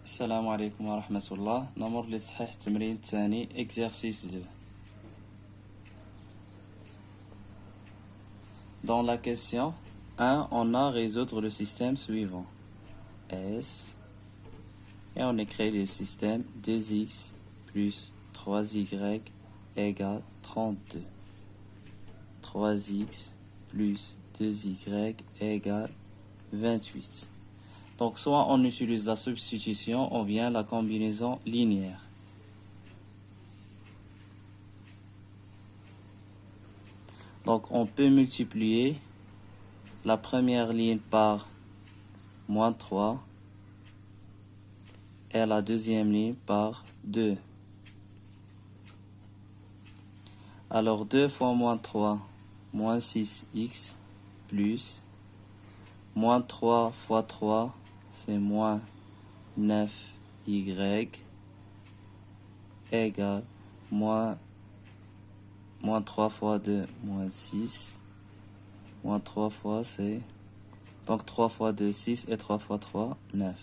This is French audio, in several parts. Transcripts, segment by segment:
السلام عليكم ورحمة الله. نمر لتصحيح التمرين الثاني exercice 2. Dans la question 1, on a à résoudre le système suivant. S. Et on écrit le système 2x plus 3y égale 32. 3x plus 2y égale 28. Donc, soit on utilise la substitution ou bien la combinaison linéaire. Donc, on peut multiplier la première ligne par moins 3 et la deuxième ligne par 2. Alors, 2 fois moins 3, moins 6x, plus moins 3 fois 3, c'est moins 9y égale moins 3 fois 2, moins 6. Moins 3 fois c'est... Donc 3 fois 2, 6 et 3 fois 3, 9.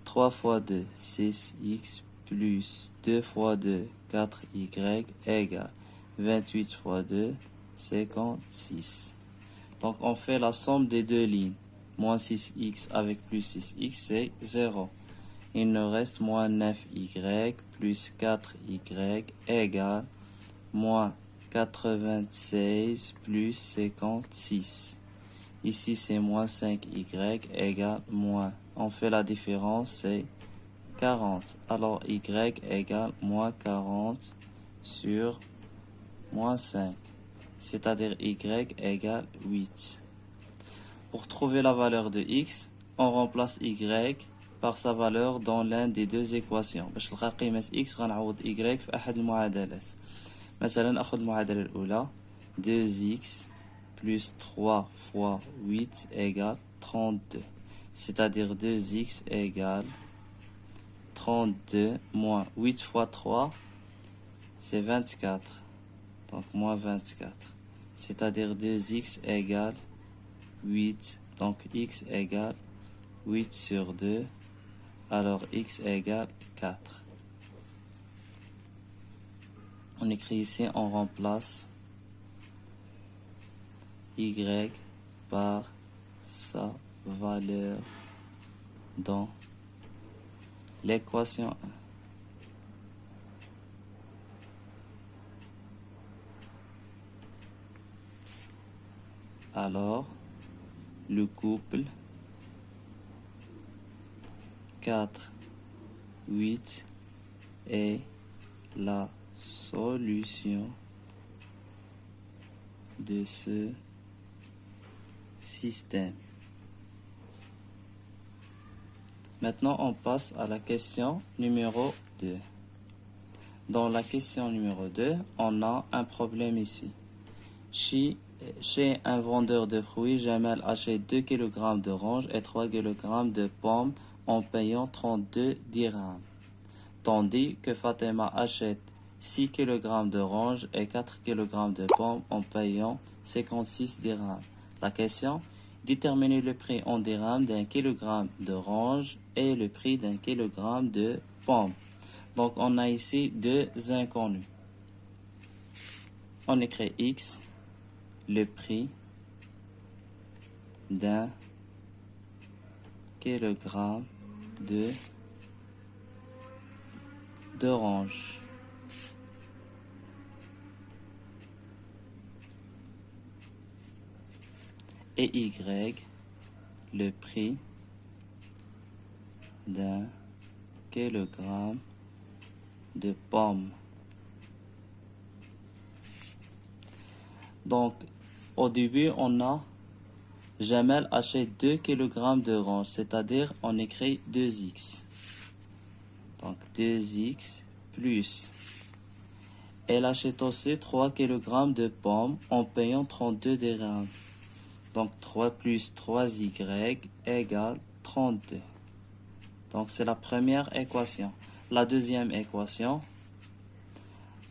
3 fois 2, 6x plus 2 fois 2, 4y égale 28 fois 2, 56. Donc on fait la somme des deux lignes. Moins 6x avec plus 6x, c'est 0. Il nous reste moins 9y plus 4y égale moins 96 plus 56. Ici, c'est moins 5y égale moins. On fait la différence, c'est 40. Alors, y égale moins 40 sur moins 5. C'est-à-dire y égale 8. Pour trouver la valeur de x, on remplace y par sa valeur dans l'un des deux équations. باش نلقى قيمة x غنعوض y في أحد المعادلات. مثلا نأخذ المعادلة الأولى 2x plus 3 fois 8 égale 32. C'est-à-dire 2x égale 32 moins 8 fois 3, c'est 24. Donc moins 24. C'est-à-dire 2x égale 8. Donc x égale 8 sur 2. Alors x égale 4. On écrit ici, on remplace y par sa valeur dans l'équation 1. Alors, le couple 4, 8 est la solution de ce système. Maintenant, on passe à la question numéro 2. Dans la question numéro 2, on a un problème ici. Chez un vendeur de fruits, Jamal achète 2 kg d'oranges et 3 kg de pommes en payant 32 dirhams. Tandis que Fatima achète 6 kg d'oranges et 4 kg de pommes en payant 56 dirhams. La question, déterminer le prix en dirhams d'un kilogramme d'oranges et le prix d'un kilogramme de pommes. Donc on a ici deux inconnus. On écrit x, le prix d'un kilogramme d'oranges. Et y, le prix d'un kilogramme de pommes. Donc, au début, on a Jamel achète 2 kg d'oranges, c'est-à-dire on écrit 2x. Donc 2x plus. Elle achète aussi 3 kg de pommes en payant 32 dirhams. Donc 3 plus 3y égale 32. Donc c'est la première équation. La deuxième équation,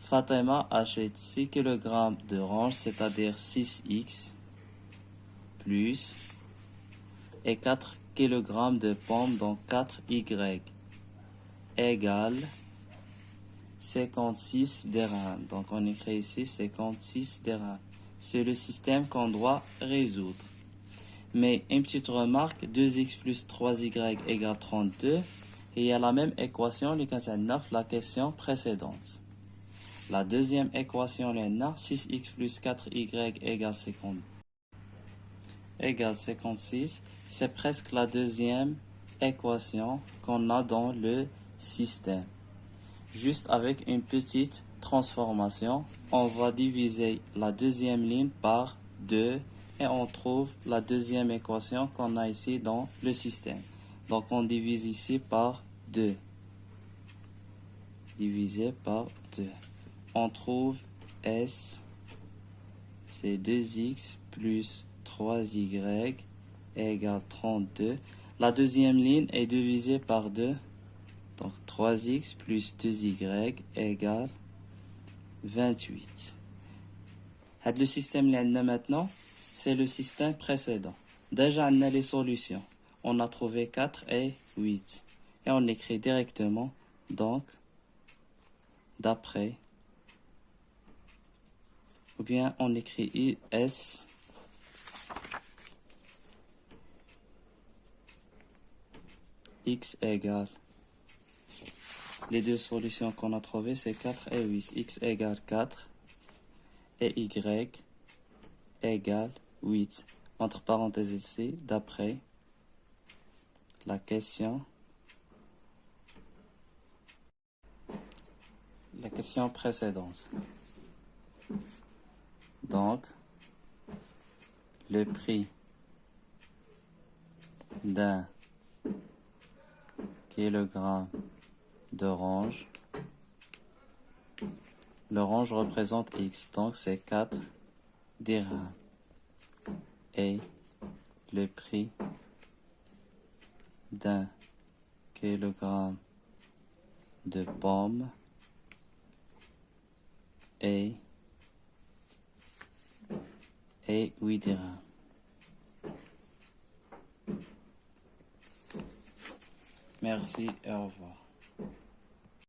Fatima achète 6 kg d'oranges, c'est-à-dire 6x, plus, et 4 kg de pommes, donc 4y égale 56 dirhams. Donc, on écrit ici 56 dirhams. C'est le système qu'on doit résoudre. Mais une petite remarque, 2x plus 3y égale 32. Et il y a la même équation, la question précédente. La deuxième équation, 6x plus 4y égale 50. Égale 56. C'est presque la deuxième équation qu'on a dans le système. Juste avec une petite transformation, on va diviser la deuxième ligne par 2 et on trouve la deuxième équation qu'on a ici dans le système. Donc on divise ici par 2. Divisé par 2. On trouve S, c'est 2x plus 3y égale 32. La deuxième ligne est divisée par 2. Donc 3x plus 2y égale 28. Le système que maintenant, c'est le système précédent. Déjà, on a les solutions. On a trouvé 4 et 8. Et on écrit directement, donc, d'après. Ou bien on écrit S x égale. Les deux solutions qu'on a trouvées, c'est 4 et 8. X égale 4 et Y égale 8. Entre parenthèses ici, d'après la question précédente. Donc, le prix d'un kilogramme d'orange. L'orange représente X, donc c'est 4 dirhams. Et le prix d'un kilogramme de pommes est 8 dirhams. Merci et au revoir.